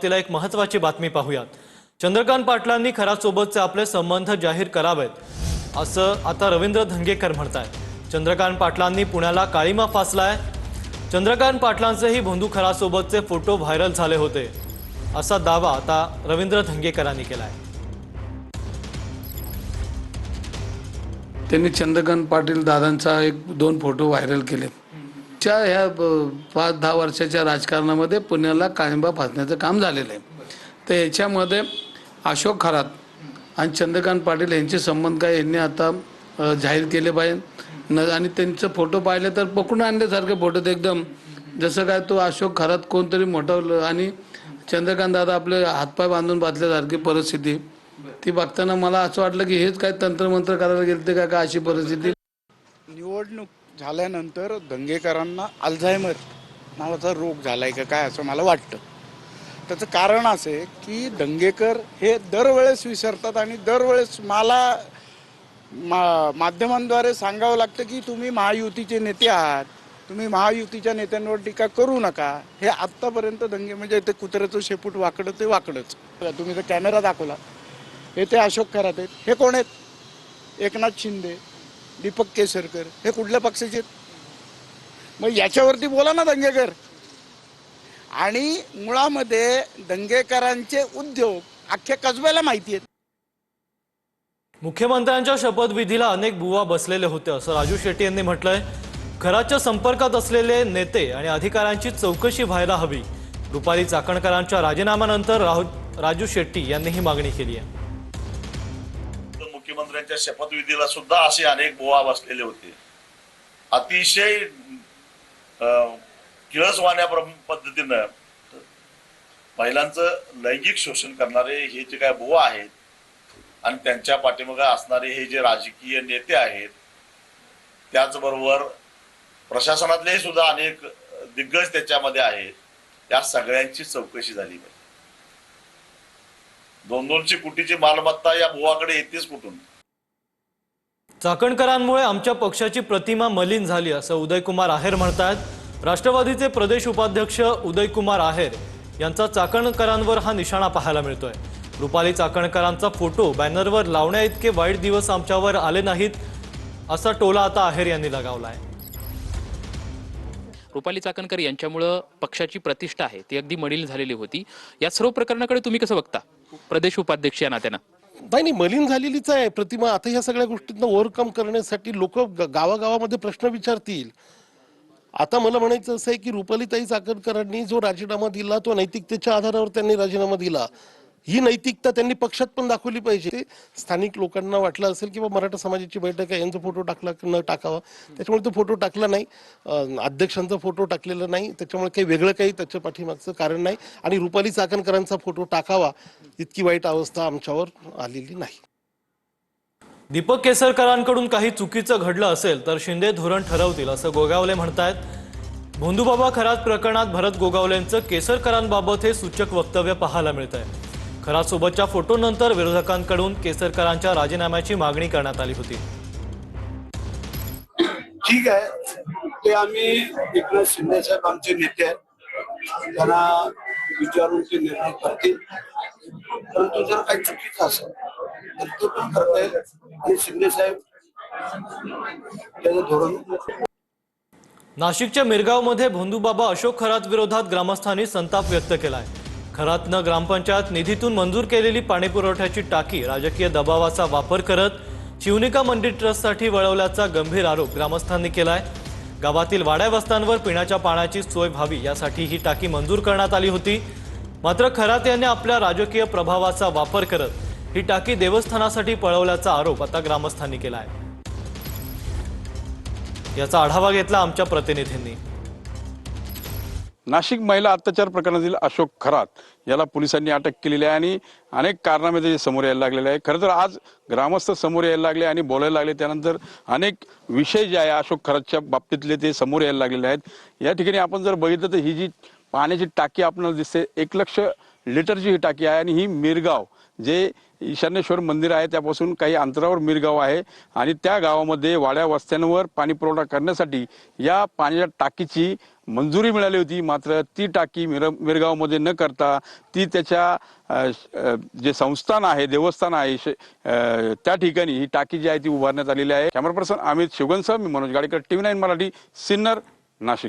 तिला एक महत्त्वाची बातमी पाहूयात। चंद्रकांत पाटलांनी खरातसोबतचे आपले संबंध जाहीर करावेत असं आता रवींद्र धंगेकर म्हणतायत। चंद्रकांत पाटलांनी पुण्याला काळीमा फासलाय। चंद्रकांत पाटलांचेही भोंदू खरातसोबतचे फोटो व्हायरल झाले होते असा दावा आता रवींद्र धंगेकरांनी केलाय। त्यांनी चंद्रकांत पाटील दादांचा एक दोन फोटो व्हायरल केले। च्या ह्या 5-10 वर्षाच्या राजकारणामध्ये पुण्याला काळिंबा फासण्याचं काम झालेलं आहे। तर याच्यामध्ये अशोक खरात आणि चंद्रकांत पाटील यांचे संबंध काय यांनी आता जाहीर केले पाहिजे आणि त्यांचे फोटो पाहिले तर पकडून आणल्यासारखे फोटो एकदम जसं काय तो अशोक खरात कोणतरी मोठं आणि चंद्रकांत दादा आपले हातपाय बांधून बांधल्यासारखी परिस्थिती ती बघताना मला असं वाटलं की हेच काय तंत्रमंत्र करायला गेलते का अशी परिस्थिती। निवडणूक झाल्यानंतर दंगेकरांना अल्झायमर नावाचा रोग झालाय का काय असं मला वाटतं। त्याचं कारण असं आहे की दंगेकर हे दरवेळेस विसरतात आणि दरवेळेस मला माध्यमांद्वारे सांगावं लागतं की तुम्ही महायुतीचे नेते आहात, तुम्ही महायुतीच्या नेत्यांवर टीका करू नका। हे आत्तापर्यंत दंगे म्हणजे ते कुत्र्याचं शेपूट वाकडं ते वाकडंच। तुम्ही जर कॅमेरा दाखवला हे ते अशोक खरात आहेत, हे कोण आहेत? एकनाथ शिंदे, दीपक केसरकर, हे कुठल्या पक्षाचे? मग याच्यावरती बोला ना दंगेकर। आणि मुळामध्ये दंगेकरांचे उद्योग अख्ख्या कसब्याला माहिती आहेत। मुख्यमंत्र्यांच्या शपथविधीला अनेक बुवा बसलेले होते असं राजू शेट्टी यांनी म्हटलंय। खराच्या संपर्कात असलेले नेते आणि अधिकाऱ्यांची चौकशी व्हायला हवी। रुपाली चाकणकरांच्या राजीनाम्यानंतर राजू शेट्टी यांनी ही मागणी केली आहे। मुख्यमंत्र्यांच्या शपथविधीला सुद्धा असे अनेक बुवा बसलेले होते। अतिशय किळसवाण्या पद्धतीनं महिलांचं लैंगिक शोषण करणारे हे जे काय बुवा आहेत आणि त्यांच्या पाठीमागे असणारे हे जे राजकीय नेते आहेत, त्याचबरोबर प्रशासनातले सुद्धा अनेक दिग्गज त्याच्यामध्ये आहेत, या सगळ्यांची चौकशी झाली पाहिजे। 2-2 कोटीची मालमत्ता या बुवाकडे येतेच कुठून? चाकणकरांमुळे आमच्या पक्षाची प्रतिमा मलिन झाली असं उदयकुमार आहेर म्हणतात। राष्ट्रवादीचे प्रदेश उपाध्यक्ष उदयकुमार आहेर यांचा चाकणकरांवर हा निशाणा पाहायला मिळतोय। रुपाली चाकणकरांचा फोटो बॅनरवर लावण्याइतके वाईट दिवस आमच्यावर आले नाहीत असा टोला आता आहेर यांनी लगावलाय। रुपाली चाकणकर यांच्यामुळे पक्षाची प्रतिष्ठा आहे ती अगदी मलिन झालेली होती। या सर्व प्रकरणाकडे तुम्ही कसं बघता प्रदेश उपाध्यक्ष या नात्यानं? नाही, मलिन झालेलीच आहे प्रतिमा। आता ह्या सगळ्या गोष्टींना ओव्हरकम करण्यासाठी लोक गावागावामध्ये प्रश्न विचारतील। आता मला म्हणायचं असं आहे की रुपालीताई चाकणकरांनी जो राजीनामा दिला तो नैतिकतेच्या आधारावर त्यांनी राजीनामा दिला। ही नैतिकता त्यांनी पक्षात पण दाखवली पाहिजे। स्थानिक लोकांना वाटलं असेल की मराठा समाजाची बैठक आहे यांचा फोटो टाकला न टाकावा, त्याच्यामुळे तो फोटो टाकला नाही। अध्यक्षांचा फोटो टाकलेला नाही, त्याच्यामुळे काही वेगळं काही त्याच्या पाठीमागचं कारण नाही। आणि रुपाली चाकणकरांचा फोटो टाकावा इतकी वाईट अवस्था आमच्यावर आलेली नाही। दीपक केसरकरांकडून काही चुकीचं घडलं असेल तर शिंदे धोरण ठरवतील असं गोगावले म्हणतायत। भोंदूबाबा खरात प्रकरणात भरत गोगावलेंचं केसरकरांबाबत हे सूचक वक्तव्य पाहायला मिळतंय। खरातसोबतच्या फोटोनंतर विरोधकांकडून केसरकरांच्या राजीनाम्याची मागणी करण्यात आली होती। ठीक आहे, ते आम्ही एकनाथ शिंदे साहेब आमचे नेते आहेत, त्यांना विचारून ते निर्णय करतील। परंतु जर काही चुकीचं असेल तर ते पण करता येईल आणि शिंदे साहेब त्याचं धोरण। नाशिकच्या मिरगावमध्ये भोंदूबाबा अशोक खरात विरोधात ग्रामस्थांनी संताप व्यक्त केलाय। खरातनं ग्रामपंचायत निधीतून मंजूर केलेली पाणीपुरवठ्याची टाकी राजकीय दबावाचा वापर करत शिवनिका मंदिर ट्रस्टसाठी वळवल्याचा गंभीर आरोप ग्रामस्थांनी केलाय। गावातील वाड्या वस्त्यांवर पिण्याच्या पाण्याची सोय व्हावी यासाठी ही टाकी मंजूर करण्यात आली होती। मात्र खरात यांनी आपल्या राजकीय प्रभावाचा वापर करत ही टाकी देवस्थानासाठी पळवल्याचा आरोप आता ग्रामस्थांनी केलाय। याचा आढावा घेतला आमच्या प्रतिनिधींनी। नाशिक महिला अत्याचार प्रकरणातील अशोक खरात याला पोलिसांनी अटक केलेली आहे आणि अनेक कारणामे त्याचे समोर यायला लागलेले आहे। खरं तर आज ग्रामस्थ समोर यायला लागले आणि बोलायला लागले, त्यानंतर अनेक विषय जे आहे अशोक खरातच्या बाबतीतले ते समोर यायला लागलेले आहेत। या ठिकाणी आपण जर बघितलं तर ही जी पाण्याची टाकी आपल्याला दिसते 1 लाख लिटरची ही टाकी आहे आणि ही मिरगाव जे ईशान्येश्वर मंदिर आहे त्यापासून काही अंतरावर मिरगाव आहे आणि त्या गावामध्ये वाड्या वस्त्यांवर पाणी पुरवठा करण्यासाठी या पाण्याच्या टाकीची मंजुरी मिळाली होती. मात्र ती टाकी मिरगावमध्ये न करता ती त्याच्या जे संस्थान आहे, देवस्थान आहे, त्या ठिकाणी ही टाकी जी आहे ती उभारण्यात आलेली आहे. कॅमेरा पर्सन अमित शिवगणसह मी मनोज गाडेकर, TV9 मराठी, सिन्नर, नाशिक.